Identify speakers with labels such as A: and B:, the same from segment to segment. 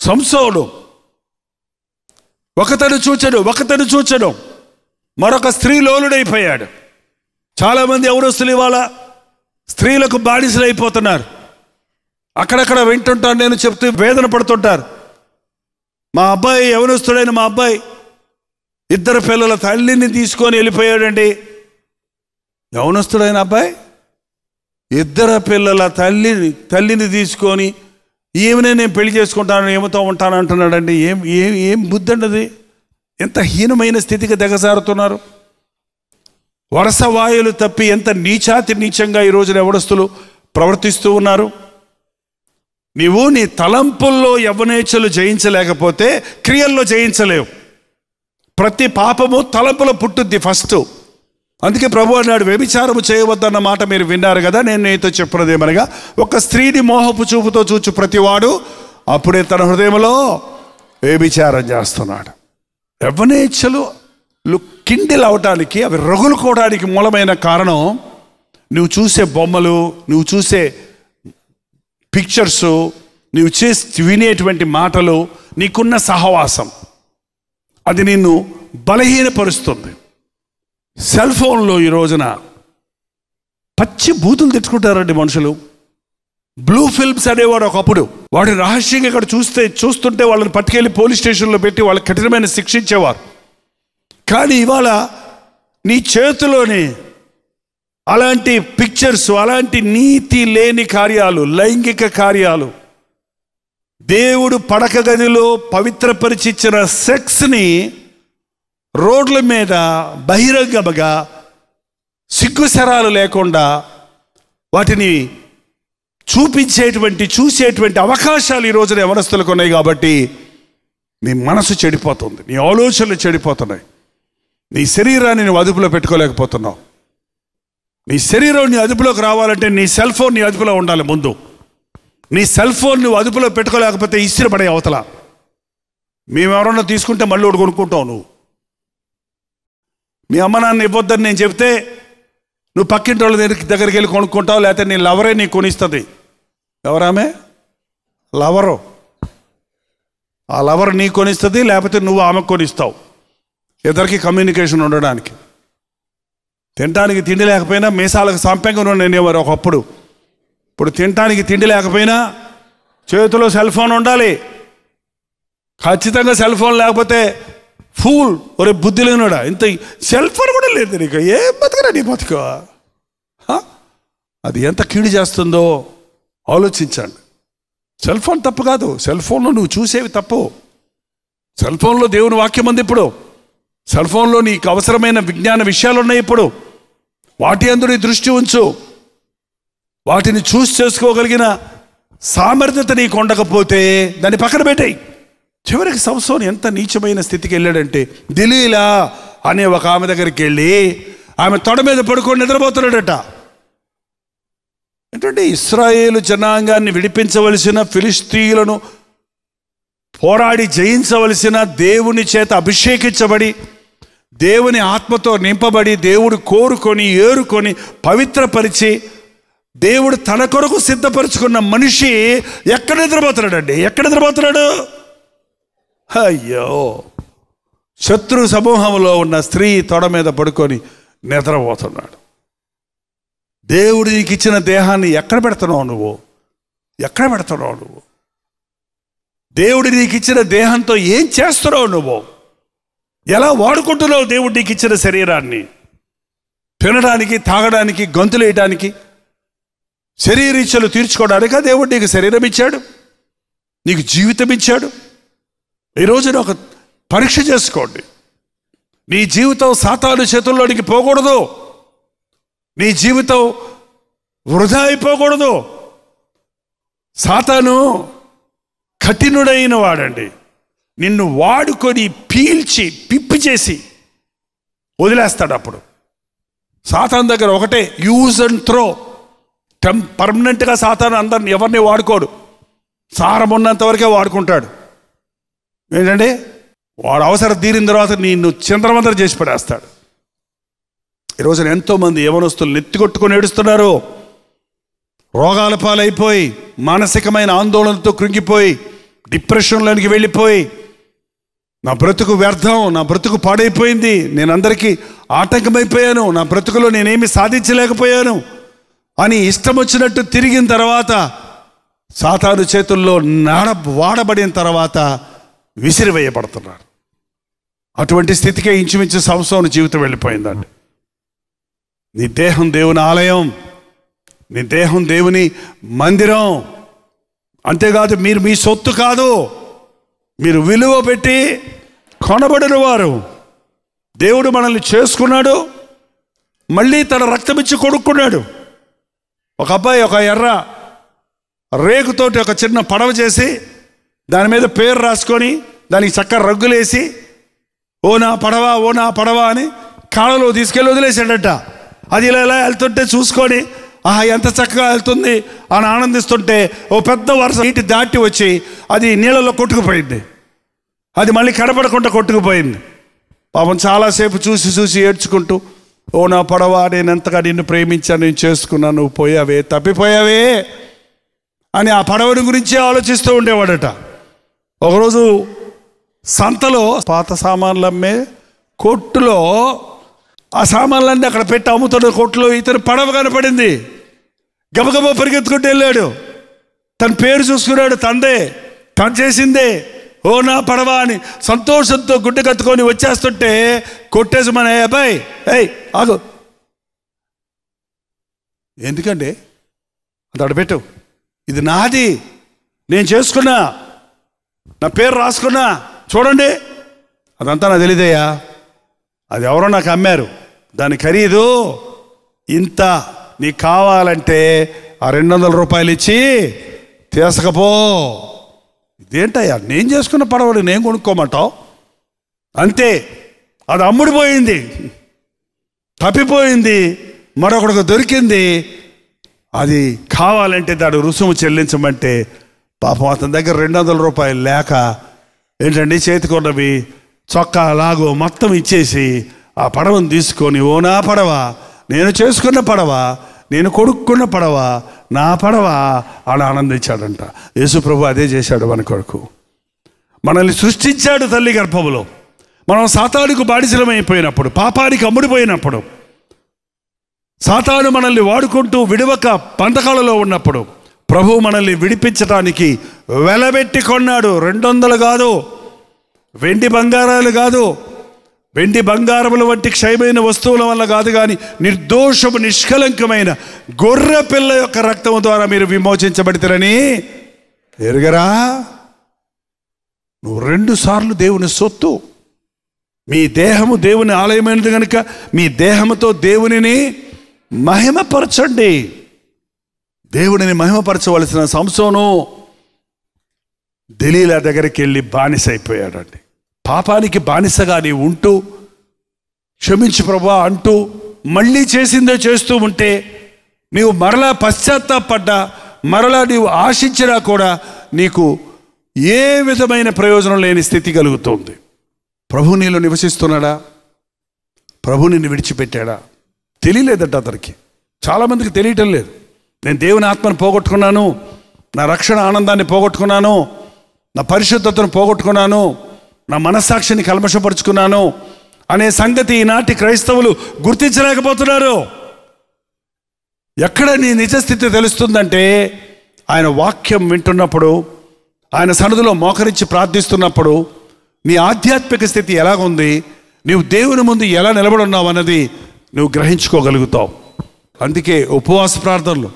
A: సంసోను ఒకతను చూచను మరొక స్త్రీ లోలుడైపోయాడు. చాలామంది యవనస్తులు ఇవాళ స్త్రీలకు బానిసలు అయిపోతున్నారు. అక్కడక్కడ వింటుంటాను, నేను చెప్తూ వేదన పడుతుంటారు. మా అబ్బాయి, యవనస్తుడైన మా అబ్బాయి 2 పిల్లల తల్లిని తీసుకొని వెళ్ళిపోయాడండి. యవనస్తుడైన అబ్బాయి 2 పిల్లల తల్లిని తీసుకొని ఈమెనే నేను పెళ్లి చేసుకుంటాను, ఏమతో ఉంటాను అంటున్నాడండి. ఏం బుద్ధి అండి? ఎంత హీనమైన స్థితికి దిగజారుతున్నారు. వరస వాయులు తప్పి ఎంత నీచంగా ఈ రోజున యవనస్తులు ప్రవర్తిస్తూ ఉన్నారు. నీవు నీ తలంపుల్లో యవ్వనేచ్ఛలు జయించలేకపోతే క్రియల్లో జయించలేవు. ప్రతి పాపము తలంపులో పుట్టుద్ది ఫస్ట్. అందుకే ప్రభు అన్నాడు, వ్యభిచారము చేయవద్దన్న మాట మీరు విన్నారు కదా. నేను నీతో చెప్పినదేమనగా, ఒక స్త్రీని మోహపు చూపుతో చూచు ప్రతివాడు అప్పుడే తన హృదయంలో వ్యభిచారం చేస్తున్నాడు. యవ్వనేచ్ఛలు కిండిల్ అవటానికి, అవి రగులుకోవడానికి మూలమైన కారణం నువ్వు చూసే బొమ్మలు, నువ్వు చూసే పిక్చర్సు, నువ్వు వినేటువంటి మాటలు, నీకున్న సహవాసం, అది నిన్ను బలహీనపరుస్తుంది. సెల్ ఫోన్లో ఈ రోజున పచ్చి బూతులు తెచ్చుకుంటారండి మనుషులు. బ్లూ ఫిల్మ్స్ అనేవాడు ఒకప్పుడు. వాడు రహస్యంగా ఇక్కడ చూస్తుంటే వాళ్ళని పట్టుకెళ్ళి పోలీస్ స్టేషన్లో పెట్టి వాళ్ళకి కఠినమైన శిక్షించేవారు. కానీ ఇవాళ నీ చేతిలోనే అలాంటి పిక్చర్స్, అలాంటి నీతి లేని కార్యాలు, లైంగిక కార్యాలు, దేవుడు పడక గదిలో పవిత్రపరిచిచ్చిన సెక్స్ని రోడ్ల మీద బహిరంగంగా సిగ్గుశరాలు లేకుండా వాటిని చూసేటువంటి అవకాశాలు ఈ రోజున యవనస్తులకు ఉన్నాయి. కాబట్టి నీ మనసు చెడిపోతుంది, నీ ఆలోచనలు చెడిపోతున్నాయి, నీ శరీరాన్ని నువ్వు అదుపులో పెట్టుకోలేకపోతున్నావు. నీ శరీరం నీ అదుపులోకి రావాలంటే నీ సెల్ ఫోన్ నీ అదుపులో ఉండాలి. ముందు నీ సెల్ ఫోన్ నువ్వు అదుపులో పెట్టుకోలేకపోతే ఇస్త్రీపడే అవతల. మేమెవరన్నా తీసుకుంటే మళ్ళీ ఒకటి కొనుక్కుంటావు. నువ్వు మీ అమ్మ నాన్న ఇవ్వద్దని నేను చెప్తే నువ్వు పక్కింటి వాళ్ళ దగ్గరికి వెళ్ళి కొనుక్కుంటావు, లేకపోతే నీ లవరే నీకు కొనిస్తుంది. ఎవరామే? లవరు. ఆ లవర్ నీకు కొనిస్తుంది, లేకపోతే నువ్వు ఆమెకు కొనిస్తావు. ఇద్దరికి కమ్యూనికేషన్ ఉండడానికి. తినడానికి తిండి లేకపోయినా మీసాలకు సంపెంగం ఉండేవారు ఒకప్పుడు. ఇప్పుడు తినడానికి తిండి లేకపోయినా చేతిలో సెల్ ఫోన్ ఉండాలి. ఖచ్చితంగా సెల్ ఫోన్ లేకపోతే ఫూల్, ఒరే బుద్ధి లేనుడా, ఇంత సెల్ ఫోన్ కూడా లేదు నీకు, ఏం బతకరా నీ బతుకో. అది ఎంత కీడు చేస్తుందో ఆలోచించండి. సెల్ ఫోన్ తప్పు కాదు, సెల్ ఫోన్లో నువ్వు చూసేవి తప్పు. సెల్ ఫోన్లో దేవుని వాక్యం ఉంది. ఇప్పుడు సెల్ ఫోన్లో నీకు అవసరమైన విజ్ఞాన విషయాలు ఉన్నాయి. ఇప్పుడు వాటి యందు నీ దృష్టి ఉంచు. వాటిని చేసుకోగలిగిన సామర్థ్యత నీకు ఉండకపోతే దాన్ని పక్కన పెట్టాయి. చివరికి సంసోను ఎంత నీచమైన స్థితికి వెళ్ళాడంటే, దిలీలా అనే ఒక ఆమె దగ్గరికి వెళ్ళి ఆమె తొడ మీద పడుకొని నిద్రపోతున్నాడట. ఏంటంటే ఇశ్రాయేలు జనాంగాన్ని విడిపించవలసిన, ఫిలిష్తీయులను పోరాడి జయించవలసిన, దేవుని చేత అభిషేకించబడి, దేవుని ఆత్మతో నింపబడి, దేవుడు కోరుకొని ఏరుకొని పవిత్రపరిచి దేవుడు తన కొరకు సిద్ధపరచుకున్న మనిషి ఎక్కడ నిద్రపోతున్నాడండి? ఎక్కడ నిద్రపోతున్నాడు? అయ్యో, శత్రు సమూహంలో ఉన్న స్త్రీ తొడ మీద పడుకొని నిద్రపోతున్నాడు. దేవుడు నీకు ఇచ్చిన దేహాన్ని ఎక్కడ పెడుతున్నావు నువ్వు? ఎక్కడ పెడుతున్నావు నువ్వు? దేవుడు నీకు ఇచ్చిన దేహంతో ఏం చేస్తున్నావు నువ్వు? ఎలా వాడుకుంటున్నావు దేవుడు నీకు ఇచ్చిన శరీరాన్ని? తినడానికి, తాగడానికి, గొంతులేయడానికి, శరీరీచ్ఛలు తీర్చుకోవడానికా దేవుడు నీకు శరీరం ఇచ్చాడు? నీకు జీవితం ఇచ్చాడు? ఈరోజున ఒక పరీక్ష చేసుకోండి. నీ జీవితం సాతాను చేతుల్లోనికి పోకూడదు. నీ జీవితం వృధా అయిపోకూడదు. సాతాను కఠినుడైన వాడండి. నిన్ను వాడుకొని పీల్చి పిప్పి చేసి వదిలేస్తాడు. అప్పుడు సాతాను దగ్గర ఒకటే, యూజ్ అండ్ త్రో. పర్మనెంట్గా సాతాను అందరిని ఎవరిని వాడుకోడు. సారం ఉన్నంత వరకే వాడుకుంటాడు. ఏంటంటే వాడు అవసరం తీరిన తర్వాత నిన్ను చిందరవందర చేసి పడేస్తాడు. ఈరోజున ఎంతోమంది యవనస్తులు నెత్తికొట్టుకొని ఏడుస్తున్నారు. రోగాల పాలైపోయి, మానసికమైన ఆందోళనతో కృంగిపోయి, డిప్రెషన్లోనికి వెళ్ళిపోయి నా బ్రతుకు వ్యర్థం, నా బ్రతుకు పాడైపోయింది, నేను అందరికీ ఆటంకమైపోయాను, నా బ్రతుకులో నేనేమి సాధించలేకపోయాను అని ఇష్టం వచ్చినట్టు తిరిగిన తర్వాత సాతాను చేతుల్లో వాడబడిన తర్వాత విసిరివేయబడుతున్నారు. అటువంటి స్థితికే ఇంచుమించు సంవత్సరం జీవితం వెళ్ళిపోయిందండి. నీ దేహం దేవుని ఆలయం, నీ దేహం దేవుని మందిరం. అంతేకాదు, మీరు మీ సొత్తు కాదు, మీరు విలువ పెట్టి కొనబడిన వారు. దేవుడు మనల్ని చేసుకున్నాడు, మళ్ళీ తన రక్తం ఇచ్చి కొనుక్కున్నాడు. ఒక అబ్బాయి ఒక ఎర్ర రేగుతోటి ఒక చిన్న పడవ చేసి దాని మీద పేరు రాసుకొని దానికి చక్కగా రగ్గులేసి ఓ నా పడవ, ఓ నా పడవ అని కాళ్ళలో తీసుకెళ్ళి వదిలేసాడట. అది ఇలా ఇలా వెళ్తుంటే చూసుకొని ఆహా ఎంత చక్కగా వెళ్తుంది అని ఆనందిస్తుంటే ఓ పెద్ద వరుస నీటి దాటి వచ్చి అది నీళ్ళలో కొట్టుకుపోయింది. అది మళ్ళీ కనపడకుండా కొట్టుకుపోయింది. పాపం చాలాసేపు చూసి చూసి ఏడ్చుకుంటూ, ఓ నా పడవ, నేను ఎంతగా నిన్ను ప్రేమించాను, నేను చేసుకున్నాను, నువ్వు పోయావే, తప్పిపోయావే అని ఆ పడవని గురించే ఆలోచిస్తూ ఉండేవాడట. ఒకరోజు సంతలో పాత సామాన్లు అమ్మే కొట్టులో ఆ సామాన్లన్నీ అక్కడ పెట్టి అమ్ముతున్న కొట్టులో ఇతను పడవ కనపడింది. గబగబా పరిగెత్తుకుంటూ వెళ్ళాడు. తన పేరు చూసుకున్నాడు, తందే, తను చేసిందే, ఓ నా పడవ అని సంతోషంతో గుడ్డ కత్తుకొని వచ్చేస్తుంటే కొట్టేసి మన అబ్బాయి, ఏయ్ ఆగు, ఎందుకండి అది పెట్టు, ఇది నాది, నేను చేసుకున్నా, నా పేరు రాసుకున్నా, చూడండి. అదంతా నాకు తెలియదయ్యా, అది ఎవరో నాకు అమ్మారు, దాని ఖరీదు ఇంత, నీకు కావాలంటే ఆ 200 రూపాయలు ఇచ్చి తీసుకపో. ఇదేంటయ్యా, నేను చేసుకున్న పడవలు నేను కొనుక్కోమంటావు? అంతే, అది అమ్ముడిపోయింది, తప్పిపోయింది, మరొకడికి దొరికింది. అది కావాలంటే దాని రుసుము చెల్లించమంటే పాపం అతని దగ్గర 200 రూపాయలు లేక ఏంటండి చేతికొన్నవి చొక్కా లాగు మొత్తం ఇచ్చేసి ఆ పడవను తీసుకొని, ఓ నా పడవ, నేను చేసుకున్న పడవ, నేను కొడుక్కున్న పడవ, నా పడవ అని ఆనందించాడంట. యేసు ప్రభు అదే చేశాడు మన కొరకు. మనల్ని సృష్టించాడు తల్లి గర్భములో. మనం సాతానుకు బానిసలమైపోయినప్పుడు, పాపానికి అమ్ముడిపోయినప్పుడు, సాతాను మనల్ని వాడుకుంటూ విడవక పంతకాలలో ఉన్నప్పుడు ప్రభు మనల్ని విడిపించడానికి వెలబెట్టి కొన్నాడు. 200 కాదు, వెండి బంగారాలు కాదు, వెండి బంగారముల వంటి క్షయమైన వస్తువుల వల్ల కాదు, కానీ నిర్దోషము నిష్కలంకమైన గొర్రె పిల్ల యొక్క రక్తము ద్వారా మీరు విమోచించబడితేరని ఎరుగరా? నువ్వు 2 సార్లు దేవుని సొత్తు. మీ దేహము దేవుని ఆలయమైనది కనుక మీ దేహముతో దేవునిని మహిమపరచండి. దేవుడిని మహిమపరచవలసిన సంసోను దెలీలా దగ్గరికి వెళ్ళి బానిస అయిపోయాడండి. పాపానికి బానిసగా నీవు ఉంటూ క్షమించు ప్రభువా అంటూ మళ్ళీ చేసిందే చేస్తూ ఉంటే నీవు మరలా పశ్చాత్తాపడ్డా, మరలా నీవు ఆశించినా కూడా నీకు ఏ విధమైన ప్రయోజనం లేని స్థితి కలుగుతుంది. ప్రభు నీలో నివసిస్తున్నాడా? ప్రభు నిన్ను విడిచిపెట్టాడా? తెలియలేదట అతనికి. చాలామందికి తెలియటం లేదు. నేను దేవుని ఆత్మను పోగొట్టుకున్నాను, నా రక్షణ ఆనందాన్ని పోగొట్టుకున్నాను, నా పరిశుద్ధతను పోగొట్టుకున్నాను, నా మనస్సాక్షిని కల్మషపరుచుకున్నాను అనే సంగతి ఈనాటి క్రైస్తవులు గుర్తించలేకపోతున్నారు. ఎక్కడ నీ నిజస్థితి తెలుస్తుందంటే ఆయన వాక్యం వింటున్నప్పుడు, ఆయన సన్నిధిలో మోకరించి ప్రార్థిస్తున్నప్పుడు నీ ఆధ్యాత్మిక స్థితి ఎలాగుంది, నీవు దేవుని ముందు ఎలా నిలబడి ఉన్నావు అన్నది నువ్వు గ్రహించుకోగలుగుతావు. అందుకే ఉపవాస ప్రార్థనలు,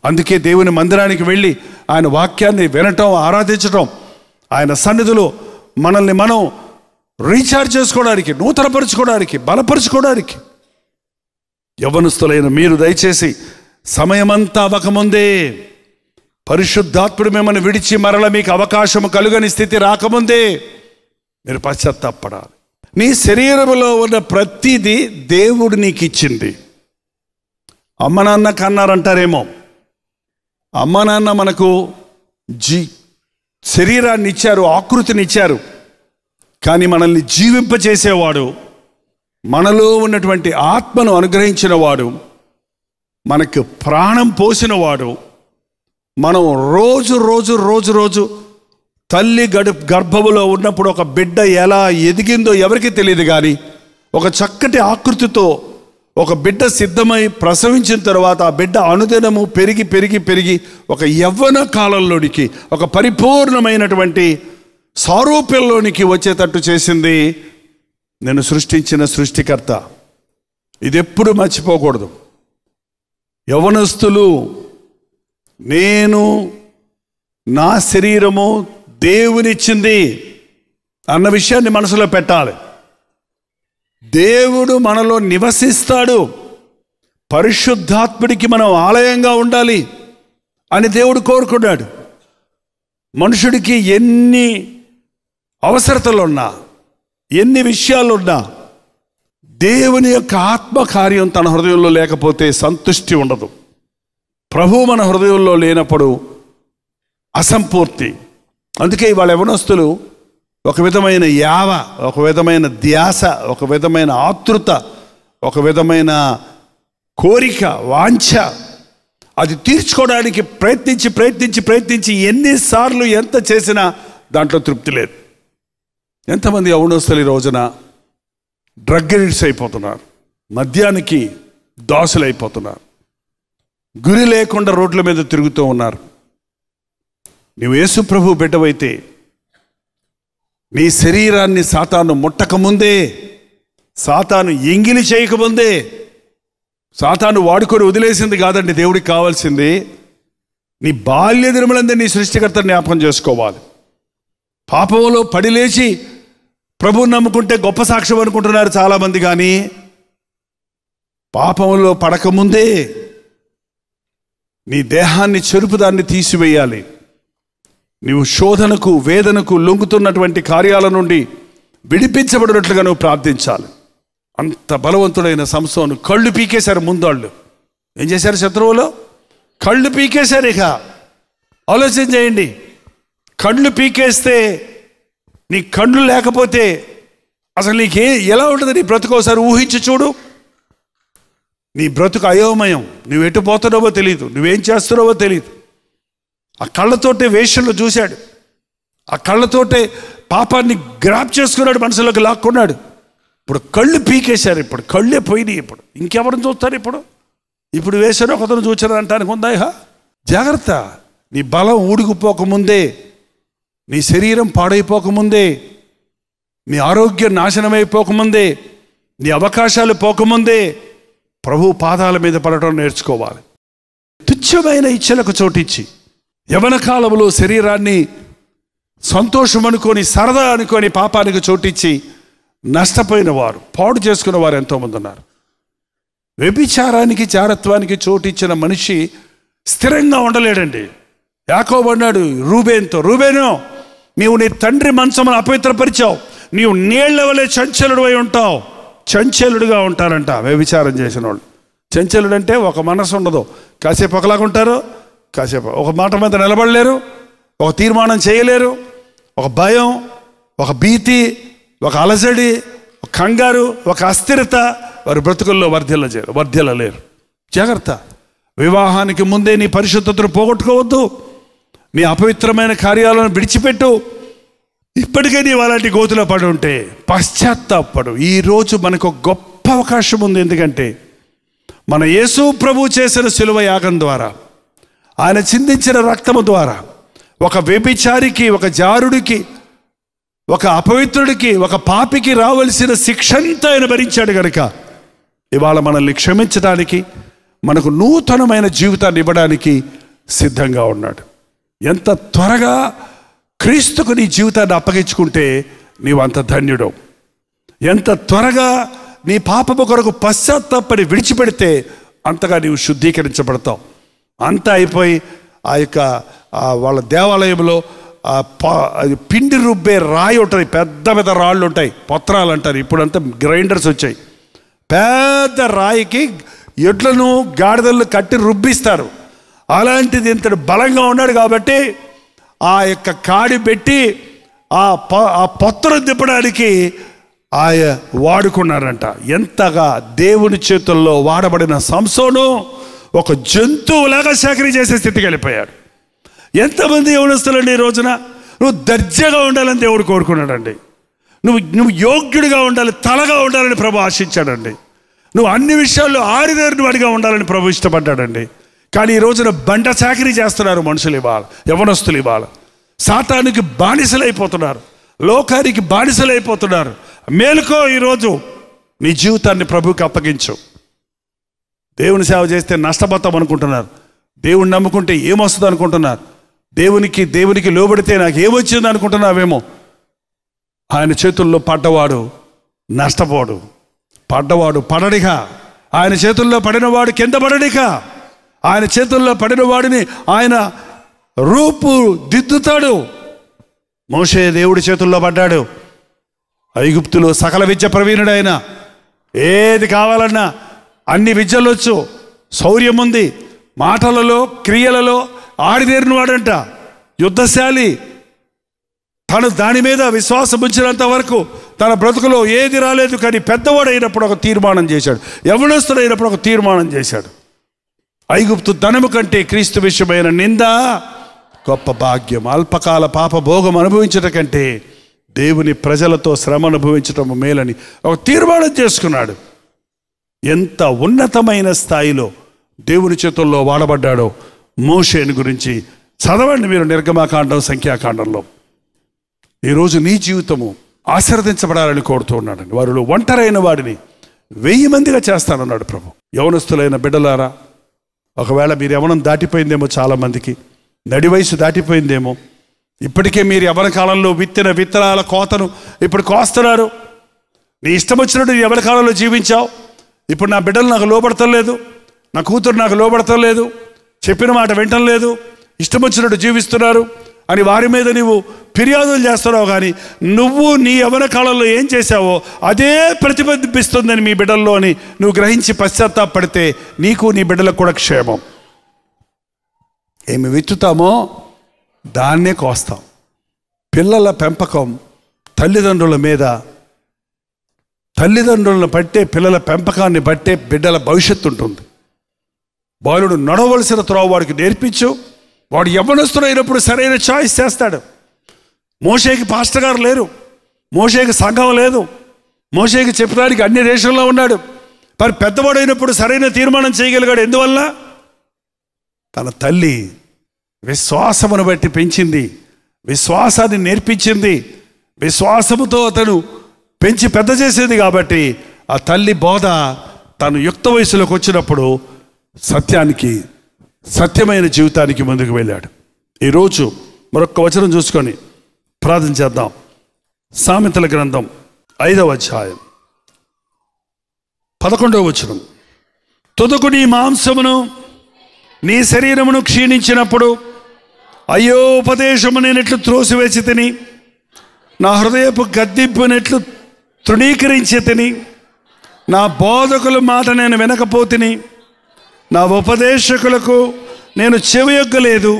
A: అందుకే దేవుని మందిరానికి వెళ్ళి ఆయన వాక్యాన్ని వినటం, ఆరాధించటం, ఆయన సన్నిధిలో మనల్ని మనం రీఛార్జ్ చేసుకోవడానికి, నూతనపరుచుకోవడానికి, బలపరుచుకోవడానికి. యవ్వనస్తులైన మీరు దయచేసి సమయమంతా అవ్వకముందే, పరిశుద్ధాత్ముడు మిమ్మల్ని విడిచి మరల మీకు అవకాశము కలుగని స్థితి రాకముందే మీరు పశ్చాత్తాపడాలి. నీ శరీరంలో ఉన్న ప్రతిదీ దేవుడు నీకు ఇచ్చింది. అమ్మ నాన్న కన్నారంటారేమో. అమ్మ నాన్న మనకు శరీరాన్ని ఇచ్చారు, ఆకృతిని ఇచ్చారు. కానీ మనల్ని జీవింపచేసేవాడు, మనలో ఉన్నటువంటి ఆత్మను అనుగ్రహించిన వాడు, మనకు ప్రాణం పోసిన వాడు, మనం రోజు రోజు రోజు రోజు తల్లి గర్భములో ఉన్నప్పుడు ఒక బిడ్డ ఎలా ఎదిగిందో ఎవరికి తెలియదు, కానీ ఒక చక్కటి ఆకృతితో ఒక బిడ్డ సిద్ధమై ప్రసవించిన తర్వాత ఆ బిడ్డ అనుదినము పెరిగి పెరిగి పెరిగి ఒక యవ్వన కాలంలోనికి, ఒక పరిపూర్ణమైనటువంటి సారూప్యంలోనికి వచ్చేటట్టు చేసింది నేను సృష్టించిన సృష్టికర్త. ఇది ఎప్పుడు మర్చిపోకూడదు. యవ్వనస్తులు, నేను నా శరీరము దేవునిచ్చింది అన్న విషయాన్ని మనసులో పెట్టాలి. దేవుడు మనలో నివసిస్తాడు, పరిశుద్ధాత్ముడికి మనం ఆలయంగా ఉండాలి అని దేవుడు కోరుకున్నాడు. మనుషుడికి ఎన్ని అవసరతలున్నా, ఎన్ని విషయాలున్నా, దేవుని యొక్క ఆత్మకార్యం తన హృదయంలో లేకపోతే సంతృష్టి ఉండదు. ప్రభువు మన హృదయంలో లేనప్పుడు అసంపూర్తి. అందుకే ఇవాళ యవ్వనస్తులు ఒక విధమైన యావ, ఒక విధమైన ధ్యాస, ఒక విధమైన ఆతృత, ఒక విధమైన కోరిక, వాంఛ, అది తీర్చుకోవడానికి ప్రయత్నించి ప్రయత్నించి ప్రయత్నించి ఎన్నిసార్లు ఎంత చేసినా దాంట్లో తృప్తి లేదు. ఎంతమంది యవ్వనస్తులు ఈ రోజున డ్రగ్ ఎడిక్ట్స్ అయిపోతున్నారు, మద్యానికి దాసులు అయిపోతున్నారు, గురి లేకుండా రోడ్ల మీద తిరుగుతూ ఉన్నారు. నువ్వు యేసు ప్రభు బిడ్డవైతే నీ శరీరాన్ని సాతాను ముట్టకముందే, సాతాను ఎంగిలి చేయకముందే, సాతాను వాడుకొని వదిలేసింది కాదండి దేవుడికి కావాల్సింది. నీ బాల్య దినములందే నీ సృష్టికర్తను జ్ఞాపకం చేసుకోవాలి. పాపంలో పడిలేచి ప్రభువుని నమ్ముకుంటే గొప్ప సాక్ష్యం అనుకుంటున్నారు చాలామంది, కానీ పాపంలో పడకముందే నీ దేహాన్ని చెరుపుదాన్ని తీసివేయాలి. నీవు శోధనకు, వేదనకు లొంగుతున్నటువంటి కార్యాల నుండి విడిపించబడినట్లుగా నువ్వు ప్రార్థించాలి. అంత బలవంతుడైన సంసోను కళ్ళు పీకేశారు. ముందాళ్ళు ఏం చేశారు? శత్రువులు కళ్ళు పీకేశారు. ఇక ఆలోచన చేయండి, కళ్ళు పీకేస్తే, నీ కళ్ళు లేకపోతే అసలు నీకే ఎలా ఉంటుంది నీ బ్రతుకు? ఒకసారి ఊహించి చూడు. నీ బ్రతుకు అయోమయం, నువ్వు ఎటు పోతున్నావో తెలియదు, నువ్వేం చేస్తున్నావో తెలియదు. ఆ కళ్ళతోటే వేషంలో చూశాడు, ఆ కళ్ళతోటే పాపాన్ని గ్రాప్ చేసుకున్నాడు, మనసులోకి లాక్కున్నాడు. ఇప్పుడు కళ్ళు పీకేశారు, ఇప్పుడు కళ్ళే పోయినాయి. ఇప్పుడు ఇంకెవరిని చూస్తారు? ఇప్పుడు వేశారు, ఒకతను చూచారు అంటానికి ఉందా? జాగ్రత్త. నీ బలం ఊడికిపోకముందే, నీ శరీరం పాడైపోకముందే, నీ ఆరోగ్యం నాశనమైపోకముందే, నీ అవకాశాలు పోకముందే ప్రభు పాదాల మీద పడటం నేర్చుకోవాలి. తుచ్చమైన ఇచ్చలకు చోటిచ్చి యవన కాలంలో శరీరాన్ని సంతోషం అనుకొని, సరదా అనుకొని పాపానికి చోటిచ్చి నష్టపోయిన వారు, పాడు చేసుకున్న వారు ఎంతోమంది ఉన్నారు. వ్యభిచారానికి, చారత్వానికి చోటిచ్చిన మనిషి స్థిరంగా ఉండలేడండి. యాకోబు అన్నాడు రూబేన్తో, రూబేను, నీవు నీ తండ్రి మంచమును అపవిత్రపరిచావు, నీవు నీళ్ల వలె చంచలుడు అయి ఉంటావు. చంచలుడుగా ఉంటారంట వ్యభిచారం చేసిన వాళ్ళు. చంచలుడు అంటే ఒక మనసు ఉండదు, కాసేపు ఒకలాగా ఉంటారు, కాసేపు ఒక మాట మీద నిలబడలేరు, ఒక తీర్మానం చేయలేరు. ఒక భయం, ఒక భీతి, ఒక అలజడి, ఒక కంగారు, ఒక అస్థిరత వారి బ్రతుకుల్లో వర్ధిల్లలేరు. జాగ్రత్త. వివాహానికి ముందే నీ పరిశుద్ధతను పోగొట్టుకోవద్దు, నీ అపవిత్రమైన కార్యాలను విడిచిపెట్టు. ఇప్పటికే నీవు అలాంటి గోతులో పడి ఉంటే పశ్చాత్తాపడు. ఈరోజు మనకు గొప్ప అవకాశం ఉంది. ఎందుకంటే మన యేసు ప్రభు చేసిన శిలువ యాగం ద్వారా, ఆయన చిందించిన రక్తము ద్వారా ఒక వ్యభిచారికి, ఒక జారుడికి, ఒక అపవిత్రుడికి, ఒక పాపికి రావలసిన శిక్షంతా ఆయన భరించాడు కనుక ఇవాళ మనల్ని క్షమించడానికి, మనకు నూతనమైన జీవితాన్ని ఇవ్వడానికి సిద్ధంగా ఉన్నాడు. ఎంత త్వరగా క్రీస్తుకు నీ జీవితాన్ని అప్పగించుకుంటే నీవు అంత ధన్యుడు. ఎంత త్వరగా నీ పాపము కొరకు పశ్చాత్తాపడి విడిచిపెడితే అంతగా నీవు శుద్ధీకరించబడతావు. అంతా అయిపోయి ఆ యొక్క వాళ్ళ దేవాలయంలో పిండి రుబ్బే రాయి ఉంటుంది, పెద్ద పెద్ద రాళ్ళు ఉంటాయి, పత్రాలు అంటారు. ఇప్పుడంతా గ్రైండర్స్ వచ్చాయి. పెద్ద రాయికి ఎడ్లను, గాడిదలను కట్టి రుబ్బిస్తారు. అలాంటిది ఇంతటి బలంగా ఉన్నాడు కాబట్టి ఆ యొక్క కాడి పెట్టి ఆ పొత్తను తిప్పడానికి వాడుకున్నారంట. ఎంతగా దేవుని చేతుల్లో వాడబడిన సంసోను ఒక జంతువులాగా సేకరణ చేసే స్థితికి వెళ్ళిపోయాడు. ఎంతమంది యవనస్తులండి ఈ రోజున నువ్వు దర్జాగా ఉండాలని దేవుడు కోరుకున్నాడండి. నువ్వు యోగ్యుడిగా ఉండాలి, తలగా ఉండాలని ప్రభు ఆశించాడండి. నువ్వు అన్ని విషయాల్లో ఆరిదేరిన వాడిగా ఉండాలని ప్రభు ఇష్టపడ్డాడండి. కానీ ఈ రోజున బండ చాకిరీ చేస్తున్నారు మనుషులు, ఇవాళ యవనస్తులు ఇవాళ సాతానికి బానిసలైపోతున్నారు, లోకానికి బానిసలైపోతున్నారు. మేలుకో, ఈరోజు నీ జీవితాన్ని ప్రభువుకి అప్పగించు. దేవుని సేవ చేస్తే నష్టపోతాం అనుకుంటున్నారు, దేవుని నమ్ముకుంటే ఏమొస్తుంది అనుకుంటున్నారు, దేవునికి లోబడితే నాకు ఏమొచ్చింది అనుకుంటున్నావేమో. ఆయన చేతుల్లో పడ్డవాడు నష్టపోడు, పడ్డవాడు పడడిగా. ఆయన చేతుల్లో పడినవాడు కింద పడడిగా. ఆయన చేతుల్లో పడిన వాడిని ఆయన రూపు దిద్దుతాడు. మోషే దేవుడి చేతుల్లో పడ్డాడు. ఐగుప్తులో సకల విద్య ప్రవీణుడైన, ఏది కావాలన్నా అన్ని విద్యలొచ్చు, శౌర్యం ఉంది, మాటలలో క్రియలలో ఆడిదేరిన వాడంట, యుద్ధశాలి. తను దాని మీద విశ్వాసం ఉంచినంత వరకు తన బ్రతుకులో ఏది రాలేదు. కానీ పెద్దవాడైనప్పుడు ఒక తీర్మానం చేశాడు, యవనస్తుడైనప్పుడు ఒక తీర్మానం చేశాడు. ఐగుప్తు ధనము కంటే క్రీస్తు విషయమైన నింద గొప్ప భాగ్యం. అల్పకాల పాప భోగం అనుభవించడం కంటే దేవుని ప్రజలతో శ్రమ అనుభవించటం మేలని ఒక తీర్మానం చేసుకున్నాడు. ఎంత ఉన్నతమైన స్థాయిలో దేవుని చేతుల్లో వాడబడ్డాడో మోషేని గురించి చదవండి మీరు నిర్గమాకాండం, సంఖ్యాకాండంలో. ఈరోజు నీ జీవితము ఆశీర్వదించబడాలని కోరుతూ ఉన్నాడండి. వారిలో ఒంటరైన వాడిని 1000 మందిగా చేస్తానన్నాడు ప్రభు. యవనస్తులైన బిడ్డలారా, ఒకవేళ మీరు యవనం దాటిపోయిందేమో, చాలామందికి నడి వయసు దాటిపోయిందేమో, ఇప్పటికే మీరు యవన కాలంలో విత్తిన విత్తనాల కోతను ఇప్పుడు కోస్తున్నారు. నీ ఇష్టం వచ్చినట్టు యవన కాలంలో జీవించావు. ఇప్పుడు నా బిడ్డలు నాకు లోబడటం లేదు, నా కూతురు నాకు లోబడటం లేదు, చెప్పిన మాట వింటం లేదు, ఇష్టం వచ్చినట్టు జీవిస్తున్నారు అని వారి మీద నీవు ఫిర్యాదులు చేస్తున్నావు. కానీ నువ్వు నీ యవన కాలంలో ఏం చేశావో అదే ప్రతిబింబిస్తుందని మీ బిడ్డల్లో అని నువ్వు గ్రహించి పశ్చాత్తాపడితే నీకు నీ బిడ్డలకు కూడా క్షేమం. ఏమి విత్తుతామో దాన్నే కోస్తాం. పిల్లల పెంపకం తల్లిదండ్రుల మీద, తల్లిదండ్రులను బట్టే పిల్లల పెంపకాన్ని బట్టే బిడ్డల భవిష్యత్తు ఉంటుంది. బాలుడు నడవలసిన త్రోవ వాడికి నేర్పించు, వాడు యవ్వనస్తుడైనప్పుడు సరైన చాయిస్ చేస్తాడు. మోషేకి పాస్టర్ గారు లేరు, మోషేకి సంఘం లేదు, మోషేకి చెప్పడానికి అన్ని దేశంలో ఉన్నాడు. మరి పెద్దవాడైనప్పుడు సరైన తీర్మానం చేయగలిగాడు. ఎందువల్ల? తన తల్లి విశ్వాసమును బట్టి పెంచింది, విశ్వాసాన్ని నేర్పించింది, విశ్వాసముతో అతను పెంచి పెద్ద చేసేది. కాబట్టి ఆ తల్లి బోధ తను యుక్త వయసులోకి వచ్చినప్పుడు సత్యమైన జీవితానికి ముందుకు వెళ్ళాడు. ఈరోజు మరొక వచనం చూసుకొని ప్రార్థన చేద్దాం. సామెతల గ్రంథం 5వ అధ్యాయం 11వ వచనం. తుదకు నీ మాంసమును నీ శరీరమును క్షీణించినప్పుడు అయ్యో ఉపదేశము నేనెట్లు త్రోసివేసి తిని, నా హృదయపు గద్దింపునెట్లు తృణీకరించి తిని, నా బోధకుల మాట నేను వినకపోతిని, నా ఉపదేశకులకు నేను చెవియొగ్గలేదు,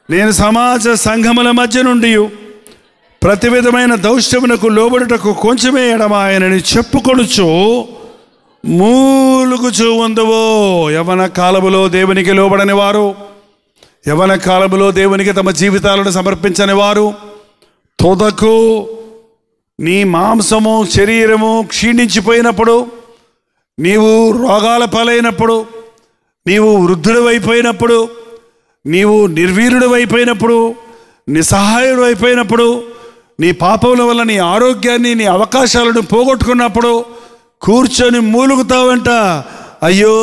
A: నేను సమాజ సంఘముల మధ్య నుండి ప్రతి విధమైన దౌష్ట్యమునకు లోబడుటకు కొంచెమే ఎడమాయనని చెప్పుకొనుచు మూలుగుచూ ఉందువో. యవన కాలములో దేవునికి లోబడని వారు, యవన కాలములో దేవునికి తమ జీవితాలను సమర్పించని వారు, తుదకు నీ మాంసము శరీరము క్షీణించిపోయినప్పుడు, నీవు రోగాల పాలైనప్పుడు, నీవు వృద్ధుడు అయిపోయినప్పుడు, నీవు నిర్వీర్యుడు అయిపోయినప్పుడు, నిస్సహాయుడు అయిపోయినప్పుడు, నీ పాపముల వల్ల నీ ఆరోగ్యాన్ని, నీ అవకాశాలను పోగొట్టుకున్నప్పుడు కూర్చొని మూలుగుతావంట. అయ్యో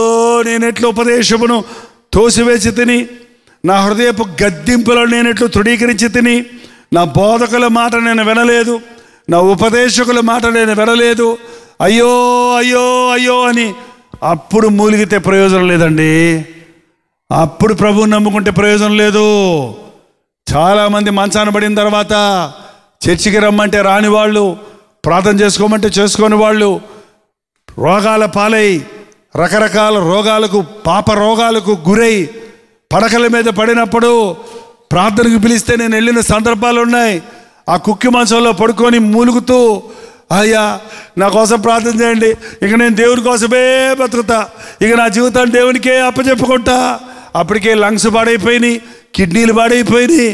A: నేనెట్లు ఉపదేశమును తోసివేసి తిని, నా హృదయపు గద్దింపులను నేనెట్లు తృణీకరించి తిని, నా బోధకుల మాట నేను వినలేదు, నా ఉపదేశకుల మాట నేను వినలేదు, అయ్యో అయ్యో అయ్యో అని అప్పుడు మూలిగితే ప్రయోజనం లేదండి. అప్పుడు ప్రభువుని నమ్ముకుంటే ప్రయోజనం లేదు. చాలామంది మంచాన పడిన తర్వాత చర్చికి రమ్మంటే రాని వాళ్ళు, ప్రార్థన చేసుకోమంటే చేసుకోని వాళ్ళు, రోగాల పాలై రకరకాల రోగాలకు, పాప రోగాలకు గురై పడకల మీద పడినప్పుడు ప్రార్థనకు పిలిస్తే నేను వెళ్ళిన సందర్భాలు ఉన్నాయి. ఆ కుక్కి మంచంలో పడుకొని మూలుగుతూ, అయ్యా నా కోసం ప్రార్థన చేయండి, ఇక నేను దేవుని కోసమే బతుకుతా, ఇక నా జీవితాన్ని దేవునికే అప్పచెప్పుకుంటా. అప్పటికే లంగ్స్ పాడైపోయినాయి, కిడ్నీలు పాడైపోయినాయి,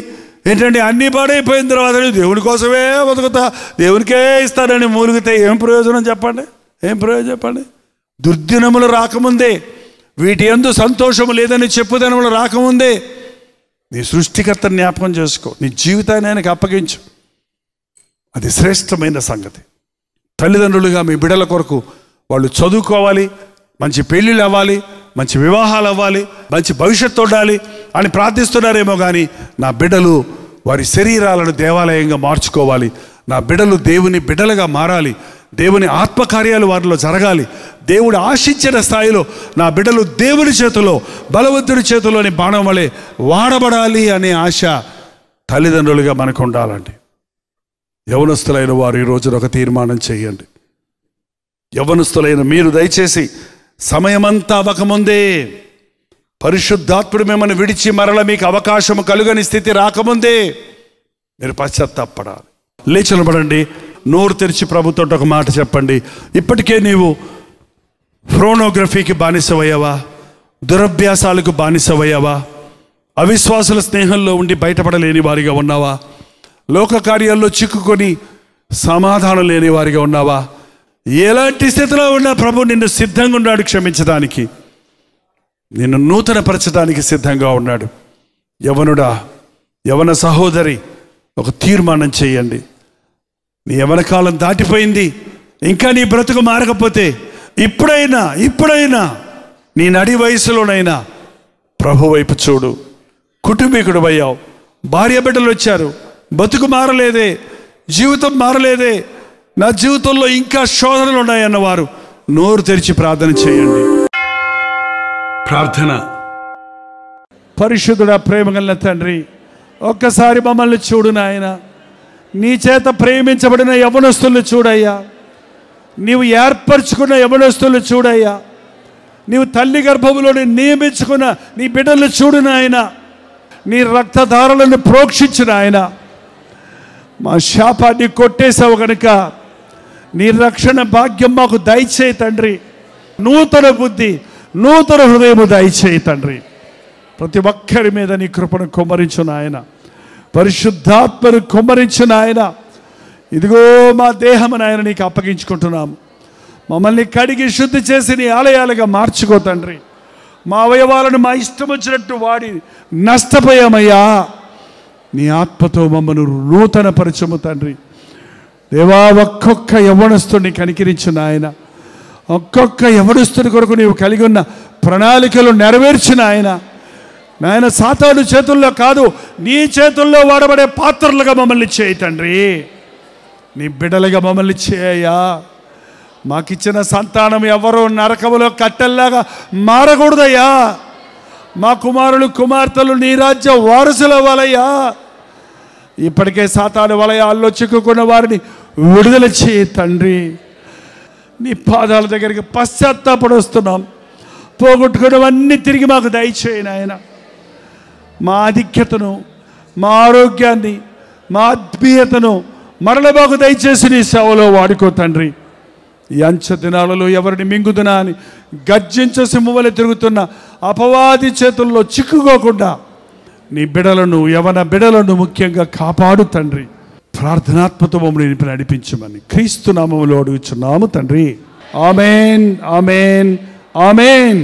A: ఏంటంటే అన్నీ పాడైపోయిన తర్వాత దేవుని కోసమే బతుకుతా, దేవునికే ఇస్తానని మూలిగితే ఏం ప్రయోజనం చెప్పండి? ఏం ప్రయోజనం చెప్పండి? దుర్దినములు రాకముందే, వీటి యందు సంతోషము లేదని చెప్పుదనములు రాకముందే నీ సృష్టికర్తను జ్ఞాపకం చేసుకో, నీ జీవితాన్ని ఆయనకి అప్పగించు. అది శ్రేష్టమైన సంగతి. తల్లిదండ్రులుగా మీ బిడ్డల కొరకు వాళ్ళు చదువుకోవాలి, మంచి పెళ్ళిళ్ళు అవ్వాలి, మంచి వివాహాలు అవ్వాలి, మంచి భవిష్యత్తు ఉండాలి అని ప్రార్థిస్తున్నారేమో కానీ నా బిడ్డలు వారి శరీరాలను దేవాలయంగా మార్చుకోవాలి, నా బిడ్డలు దేవుని బిడ్డలుగా మారాలి, దేవుని ఆత్మకార్యాలు వారిలో జరగాలి, దేవుడు ఆశించిన స్థాయిలో నా బిడ్డలు దేవుని చేతిలో, బలవంతుడి చేతిలోని బాణం వలె వాడబడాలి అనే ఆశ తల్లిదండ్రులుగా మనకు ఉండాలండి. యవనస్తులైన వారు ఈ రోజున ఒక తీర్మానం చేయండి. యవనస్తులైన మీరు దయచేసి సమయమంతా అవ్వకముందే, పరిశుద్ధాత్ముడు మిమ్మల్ని విడిచి మరల మీకు అవకాశం కలుగని స్థితి రాకముందే మీరు పశ్చాత్తాపడాలి. లేచి నిలబడండి, నోరు తెరిచి ప్రభుతో ఒక మాట చెప్పండి. ఇప్పటికే నీవు ఫ్రోనోగ్రఫీకి బానిసవయ్యావా? దురభ్యాసాలకు బానిసవయ్యావా? అవిశ్వాసుల స్నేహంలో ఉండి బయటపడలేని వారిగా ఉన్నావా? లోక కార్యాల్లో చిక్కుకొని సమాధానం లేని వారిగా ఉన్నావా? ఎలాంటి స్థితిలో ఉన్నా ప్రభు నిన్ను సిద్ధంగా ఉన్నాడు క్షమించడానికి, నిన్ను నూతనపరచడానికి సిద్ధంగా ఉన్నాడు. యవనుడా, యవన సహోదరి, ఒక తీర్మానం చేయండి. నీ యవన కాలం దాటిపోయింది, ఇంకా నీ బ్రతుకు మారకపోతే ఇప్పుడైనా నీ నడి వయసులోనైనా ప్రభు వైపు చూడు. కుటుంబీకుడు అయ్యావు, భార్య బిడ్డలు వచ్చారు, బతుకు మారలేదే, జీవితం మారలేదే, నా జీవితంలో ఇంకా శోధనలు ఉన్నాయన్నవారు నోరు తెరిచి ప్రార్థన చేయండి. ప్రార్థన. పరిశుద్ధుడా, ప్రేమగల తండ్రి, ఒక్కసారి మమ్మల్ని చూడు నాయన. నీ చేత ప్రేమించబడిన యవనస్తులు చూడయ్యా, నీవు ఏర్పరచుకున్న యవనస్తులు చూడయ్యా, నీవు తల్లి గర్భములోని నియమించుకున్న నీ బిడ్డలు చూడు నాయన. నీ రక్తధారలను ప్రోక్షించు నాయన. మా శాపాన్ని కొట్టేసావు కనుక నీ రక్షణ భాగ్యం మాకు దయచేయి తండ్రి. నూతన బుద్ధి, నూతన హృదయము దయచేయి తండ్రి. ప్రతి ఒక్కరి మీద నీ కృపను కుమ్మరించు నాయన, పరిశుద్ధాత్మను కుమ్మరించు నాయన. ఇదిగో మా దేహము నాయన నీకు అప్పగించుకుంటున్నాము. మమ్మల్ని కడిగి శుద్ధి చేసి నీ ఆలయాలుగా మార్చుకో తండ్రి. మా అవయవాలను మా ఇష్టం వచ్చినట్టు వాడి నష్టపోయామయ్యా. నీ ఆత్మతో మమ్మను నూతన పరచము తండ్రి. దేవా, ఒక్కొక్క యవ్వనస్తుడిని కనికరించు నాయన. ఒక్కొక్క యవ్వనస్తుడి కొరకు నీవు కలిగి ఉన్న ప్రణాళికలు నెరవేర్చు నాయన. నాయన, సాతాను చేతుల్లో కాదు, నీ చేతుల్లో వాడబడే పాత్రలుగా మమ్మల్ని చేయి తండ్రి. నీ బిడ్డలుగా మమ్మల్ని చేయయ్యా. మాకిచ్చిన సంతానం ఎవరో నరకములో కట్టెల్లాగా మారకూడదయ్యా. మా కుమారులు కుమార్తెలు నీ రాజ్య వారసులు అవ్వాలయ్యా. ఇప్పటికే సాతాను వలయాల్లో చిక్కుకున్న వారిని విడుదల చేయి తండ్రి. నీ పాదాల దగ్గరికి పశ్చాత్తాపడి వస్తున్నాం. పోగొట్టుకున్నవన్నీ తిరిగి మాకు దయచేయి నాయన. మా ఆధిక్యతను, మా ఆరోగ్యాన్ని, మా ఆత్మీయతను మరల మాకు దయచేసి నీ సేవలో వాడుకో తండ్రి. ఈ అంచె దినాలలో ఎవరిని మింగుదునా అని గర్జించ సింహవలె తిరుగుతున్న అపవాది చేతుల్లో చిక్కుకోకుండా నీ బిడలను, యవన బిడలను ముఖ్యంగా కాపాడు తండ్రి. ప్రార్థనాత్మతో మమ్మల్ని నడిపించమని క్రీస్తు నామములో అడుగుచున్నాము తండ్రి. ఆమేన్, ఆమేన్, ఆమేన్.